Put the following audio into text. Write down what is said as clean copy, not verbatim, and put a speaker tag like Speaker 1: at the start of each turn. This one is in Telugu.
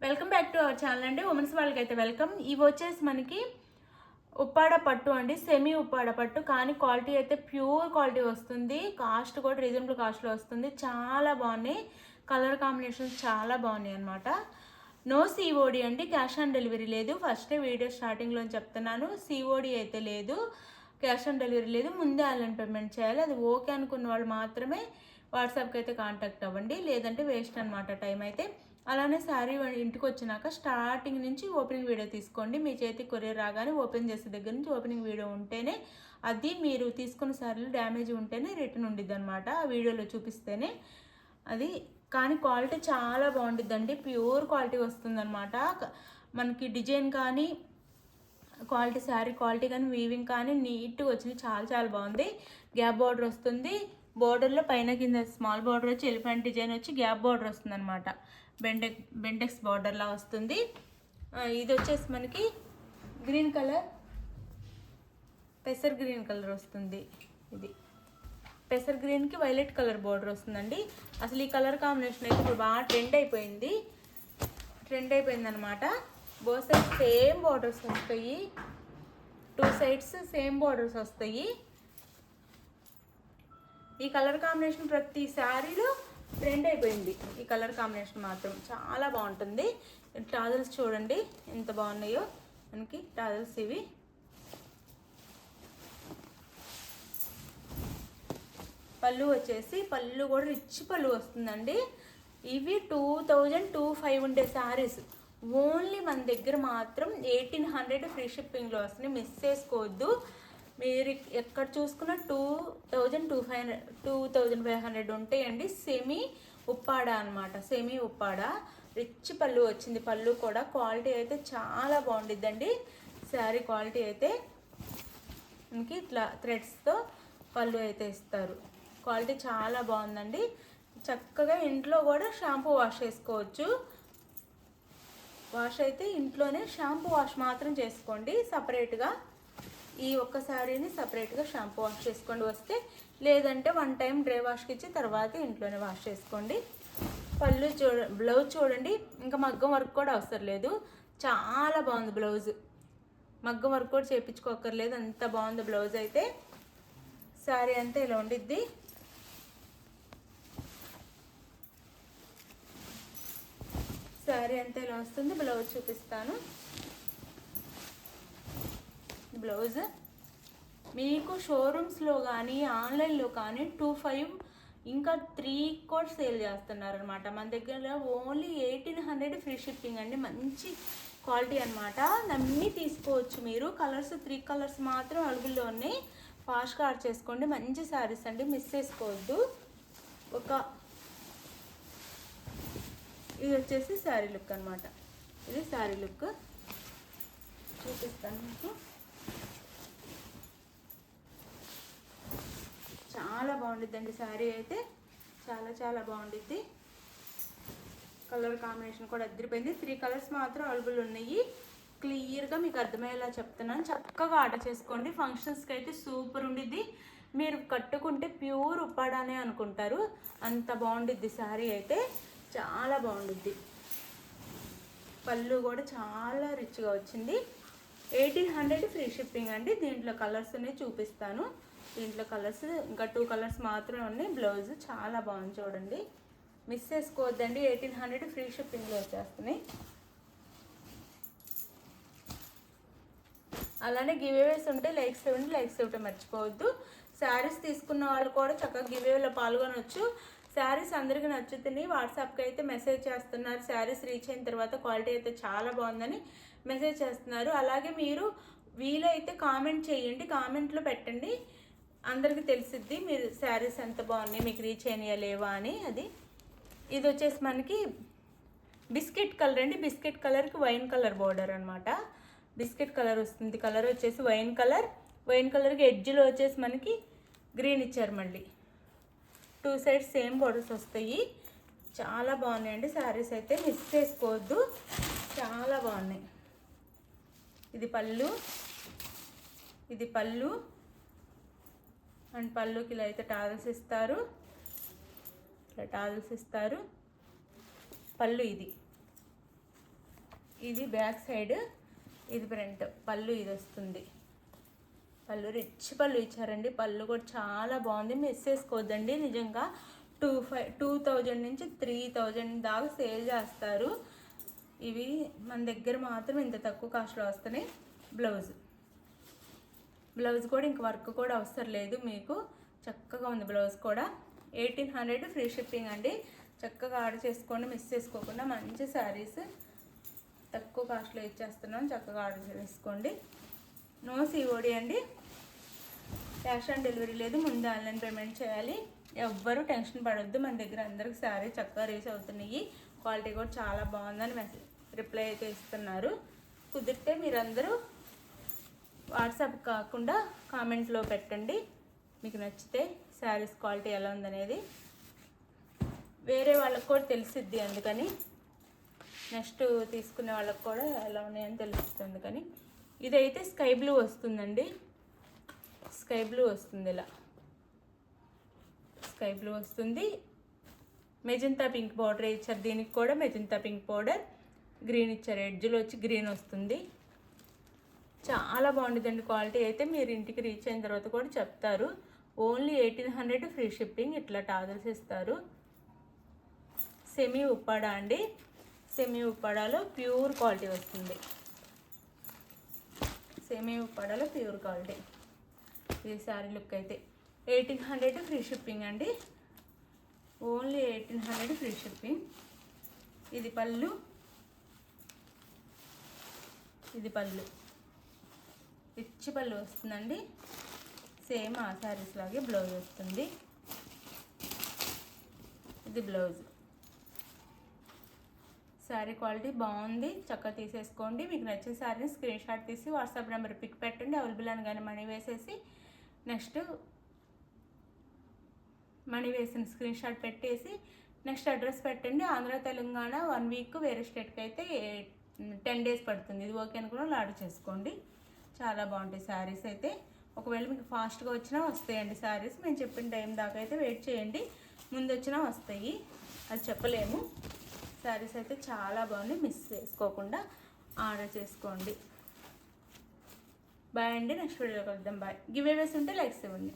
Speaker 1: Welcome back to our channel అండి. ఉమెన్స్ వాళ్ళకైతే వెల్కమ్. ఇవి వచ్చేసి మనకి ఉప్పాడ పట్టు అండి, సెమీ ఉప్పాడ పట్టు. కానీ క్వాలిటీ అయితే ప్యూర్ క్వాలిటీ వస్తుంది. కాస్ట్ కూడా రీజనబుల్ కాస్ట్లో వస్తుంది. చాలా బాగున్నాయి. కలర్ కాంబినేషన్స్ చాలా బాగున్నాయి అనమాట. నో సిఓడి అండి, క్యాష్ ఆన్ డెలివరీ లేదు. ఫస్టే వీడియో స్టార్టింగ్లో చెప్తున్నాను, సిఓడి అయితే లేదు, క్యాష్ ఆన్ డెలివరీ లేదు. ముందే ఆన్లైన్ పేమెంట్ చేయాలి. అది ఓకే అనుకున్న వాళ్ళు మాత్రమే వాట్సాప్కి అయితే కాంటాక్ట్ అవ్వండి, లేదంటే వేస్ట్ అనమాట టైం అయితే. అలానే శారీ ఇంటికి వచ్చినాక స్టార్టింగ్ నుంచి ఓపెనింగ్ వీడియో తీసుకోండి. మీ చేతికి కొరియర్ రాగానే ఓపెన్ చేసే దగ్గర నుంచి ఓపెనింగ్ వీడియో ఉంటేనే, అది మీరు తీసుకున్న శారీలు డ్యామేజ్ ఉంటేనే రిటర్న్ ఉండిద్ది అనమాట. ఆ వీడియోలో చూపిస్తేనే అది. కానీ క్వాలిటీ చాలా బాగుంటుందండి, ప్యూర్ క్వాలిటీ వస్తుందన్నమాట. మనకి డిజైన్ కానీ క్వాలిటీ, శారీ క్వాలిటీ కానీ, వీవింగ్ కానీ నీట్గా వచ్చింది. చాలా చాలా బాగుంది. గ్యాప్ బార్డర్ వస్తుంది. బార్డర్లో పైన కింద స్మాల్ బార్డర్ వచ్చి ఎలిఫెంట్ డిజైన్ వచ్చి గ్యాప్ బార్డర్ వస్తుంది అనమాట. బెండెక్స్ బార్డర్లా వస్తుంది. ఇది వచ్చేసి మనకి గ్రీన్ కలర్, పెసర్ గ్రీన్ కలర్ వస్తుంది. ఇది పెసర్ గ్రీన్కి వైలెట్ కలర్ బార్డర్ వస్తుందండి. అసలు ఈ కలర్ కాంబినేషన్ అయితే ఇప్పుడు బాగా ట్రెండ్ అయిపోయింది అనమాట. బోత్ సైడ్స్ సేమ్ బార్డర్స్ వస్తాయి, 2 సైడ్స్ సేమ్ బార్డర్స్ వస్తాయి. ఈ కలర్ కాంబినేషన్ ప్రతి శారీలో ట్రెండ్ అయిపోయింది. ఈ కలర్ కాంబినేషన్ మాత్రం చాలా బాగుంటుంది. టాజల్స్ చూడండి ఎంత బాగున్నాయో మనకి టాజల్స్. ఇవి పళ్ళు వచ్చేసి, పళ్ళు కూడా రిచ్ పళ్ళు వస్తుందండి. ఇవి 2205 ఉండే శారీస్ ఓన్లీ మన దగ్గర మాత్రం 1800 ఫ్రీ షిప్పింగ్లో వస్తుంది. మిస్ చేసుకోవద్దు. మీరు ఎక్కడ చూసుకున్న 2500 ఉంటాయండి. సెమీ ఉప్పాడ అనమాట, సెమీ ఉప్పాడ. రిచ్ పళ్ళు వచ్చింది. పళ్ళు కూడా క్వాలిటీ అయితే చాలా బాగుండిద్దండి. శారీ క్వాలిటీ అయితే మనకి ఇట్లా థ్రెడ్స్తో పళ్ళు అయితే ఇస్తారు. క్వాలిటీ చాలా బాగుందండి. చక్కగా ఇంట్లో కూడా షాంపూ వాష్ చేసుకోవచ్చు. వాష్ అయితే ఇంట్లోనే షాంపూ వాష్ మాత్రం చేసుకోండి సపరేట్గా. ఈ ఒక్క శారీని సపరేట్గా షాంపూ వాష్ చేసుకోండి వస్తే, లేదంటే 1 టైం డ్రై వాష్కి ఇచ్చి తర్వాత ఇంట్లోనే వాష్ చేసుకోండి. పళ్ళు బ్లౌజ్ చూడండి, ఇంకా మగ్గం వర్క్ కూడా అవసరం లేదు. చాలా బాగుంది బ్లౌజ్. మగ్గం వర్క్ కూడా చేయించుకోకర్లేదు, అంత బాగుంది బ్లౌజ్ అయితే. శారీ అంతా ఇలా ఉండిద్ది. శారీ అంతా ఇలా వస్తుంది. బ్లౌజ్ చూపిస్తాను. బ్లౌజ్ మీకు షోరూమ్స్లో కానీ ఆన్లైన్లో కానీ 2500 ఇంకా 3 కూడా సేల్ చేస్తున్నారు అనమాట. మన దగ్గర ఓన్లీ 1800 ఫ్రీ షిప్పింగ్ అండి. మంచి క్వాలిటీ అనమాట, నమ్మి తీసుకోవచ్చు మీరు. కలర్స్ 3 కలర్స్ మాత్రం అవైలబుల్లో ఉన్నాయి. ఫాస్ట్గా ఆర్డర్ చేసుకోండి. మంచి శారీస్ అండి, మిస్ చేసుకోవద్దు. ఇది వచ్చేసి శారీ లుక్ అనమాట. ఇది శారీ లుక్ చూపిస్తాను మీకు. చాలా బాగుండిద్దండి శారీ అయితే, చాలా చాలా బాగుండిద్ది. కలర్ కాంబినేషన్ కూడా అదిరిపోయింది. 3 కలర్స్ మాత్రం అవైలబుల్ ఉన్నాయి. క్లియర్గా మీకు అర్థమయ్యేలా చెప్తున్నాను. చక్కగా ఆర్డర్ చేసుకోండి. ఫంక్షన్స్కి అయితే సూపర్ ఉండిద్ది. మీరు కట్టుకుంటే ప్యూర్ ఉప్పాడానే అనుకుంటారు, అంత బాగుండిద్ది శారీ అయితే. చాలా బాగుండిద్ది. పళ్ళు కూడా చాలా రిచ్గా వచ్చింది. 1800 ఫ్రీ షిప్పింగ్ అండి. దీంట్లో కలర్స్ ఉన్నాయి, చూపిస్తాను. దీంట్లో కలర్స్ ఇంకా 2 కలర్స్ మాత్రమే ఉన్నాయి. బ్లౌజ్ చాలా బాగుంది చూడండి, మిస్ చేసుకోవద్దండి. 1800 ఫ్రీ షిప్పింగ్లో వచ్చేస్తున్నాయి. అలానే గివేవేస్ ఉంటే లైక్స్ ఇవ్వడం మర్చిపోవద్దు. శారీస్ తీసుకున్న వాళ్ళు కూడా చక్కగా గివేవేలో పాల్గొనవచ్చు. శారీస్ అందరికీ నచ్చుతున్నాయి. వాట్సాప్కి అయితే మెసేజ్ చేస్తున్నారు. శారీస్ రీచ్ అయిన తర్వాత క్వాలిటీ అయితే చాలా బాగుందని మెసేజ్ చేస్తున్నారు. అలాగే మీరు వీలైతే కామెంట్ చేయండి, కామెంట్లో పెట్టండి, అందరికీ తెలిసిద్ది మీరు శారీస్ ఎంత బాగున్నాయి, మీకు రీచ్ అయినాయా లేవా అని. అది ఇది వచ్చేసి మనకి బిస్కెట్ కలర్ అండి. బిస్కెట్ కలర్కి వైన్ కలర్ బార్డర్ అనమాట. బిస్కెట్ కలర్ వస్తుంది. కలర్ వచ్చేసి వైన్ కలర్కి ఎడ్జ్లో వచ్చేసి మనకి గ్రీన్ ఇచ్చారు. మళ్ళీ 2 సైడ్స్ సేమ్ బార్డర్స్ వస్తాయి. చాలా బాగున్నాయండి శారీస్ అయితే, మిస్ చేసుకోవద్దు. చాలా బాగున్నాయి. ఇది పళ్ళు అండ్ పళ్ళుకి ఇలా అయితే టాజల్స్ ఇస్తారు. ఇలా టాజల్స్ ఇస్తారు. పళ్ళు ఇది ఇది బ్యాక్ సైడ్, ఇది ఫ్రంట్. పళ్ళు ఇది వస్తుంది. పళ్ళు రిచ్ పళ్ళు ఇచ్చారండి. పళ్ళు కూడా చాలా బాగుంది. మిస్ చేసుకోవద్దండి. నిజంగా 2000 నుంచి 3000 దాకా సేల్ చేస్తారు. ఇవి మన దగ్గర మాత్రం ఇంత తక్కువ కాస్ట్లో వస్తున్నాయి. బ్లౌజ్ కూడా ఇంక వర్క్ కూడా అవసరం లేదు మీకు. చక్కగా ఉంది బ్లౌజ్ కూడా. 1800 ఫ్రీ షిప్పింగ్ అండి. చక్కగా ఆర్డర్ చేసుకోండి, మిస్ చేసుకోకుండా. మంచి శారీస్ తక్కువ కాస్ట్లో ఇచ్చేస్తున్నాం. చక్కగా ఆర్డర్ చేసుకోండి. నో సిఓడి అండి. క్యాష్ ఆన్ డెలివరీ లేదు. ముందు ఆన్లైన్ పేమెంట్ చేయాలి. ఎవ్వరూ టెన్షన్ పడొద్దు. మన దగ్గర అందరికి శారీ చక్కగా రీచ్ అవుతున్నాయి. క్వాలిటీ కూడా చాలా బాగుందని రిప్లై అయితే ఇస్తున్నారు. కుదిరితే మీరందరూ వాట్సాప్ కాకుండా కామెంట్లో పెట్టండి మీకు నచ్చితే శారీస్ క్వాలిటీ ఎలా ఉందనేది. వేరే వాళ్ళకు కూడా తెలిసిద్ది, అందుకని నెక్స్ట్ తీసుకునే వాళ్ళకు కూడా ఎలా ఉన్నాయని తెలుస్తుంది. అందుకని ఇదైతే స్కై బ్లూ వస్తుందండి. స్కై బ్లూ వస్తుంది. ఇలా స్కై బ్లూ వస్తుంది. మెజంతా పింక్ పౌడర్ ఇచ్చారు. దీనికి కూడా మెజంతా పింక్ పౌడర్, గ్రీన్ ఇచ్చారు. ఎడ్జ్లో వచ్చి గ్రీన్ వస్తుంది. చాలా బాగుంటుందండి. క్వాలిటీ అయితే మీరు ఇంటికి రీచ్ అయిన తర్వాత కూడా చెప్తారు. Only 1800 free shipping. ఇట్లా టాజల్స్ ఇస్తారు. సెమీ ఉప్పాడా అండి. సెమీ ఉప్పాడాలో ప్యూర్ క్వాలిటీ వస్తుంది. సెమీ ఉప్పాడాలో ప్యూర్ క్వాలిటీ. ఈ శారీ లుక్ అయితే 1800 ఫ్రీ షిప్పింగ్ అండి. Only 1800 free shipping. ఇది పళ్ళు, ఇది పళ్ళు. రిచ్ పళ్ళు వస్తుందండి. సేమ్ ఆ శారీస్ లాగే బ్లౌజ్ వస్తుంది. ఇది బ్లౌజ్. శారీ క్వాలిటీ బాగుంది. చక్కగా తీసేసుకోండి. మీకు నచ్చిన శారీని స్క్రీన్ షాట్ తీసి వాట్సాప్ నెంబర్ పిక్ పెట్టండి. అవైలబుల్ అని కానీ మనీ వేసేసి నెక్స్ట్ మనీ వేసిన స్క్రీన్ షాట్ పెట్టేసి నెక్స్ట్ అడ్రస్ పెట్టండి. ఆంధ్ర తెలంగాణ 1 వీక్, వేరే స్టేట్కి అయితే 10 డేస్ పడుతుంది. ఇది ఓకే అనుకున్న ఆర్డర్ చేసుకోండి. చాలా బాగుంటాయి శారీస్ అయితే. ఒకవేళ మీకు ఫాస్ట్గా వచ్చినా వస్తాయండి శారీస్. మేము చెప్పిన టైం దాకా అయితే వెయిట్ చేయండి. ముందు వచ్చినా వస్తాయి, అది చెప్పలేము. శారీస్ అయితే చాలా బాగున్నాయి. మిస్ చేసుకోకుండా ఆర్డర్ చేసుకోండి. బాయ్ అండి. నెక్స్ట్ వీడియో కలుద్దాం. బాయ్. గివ్ అవేస్ ఉంటే లైక్స్ ఇవ్వండి.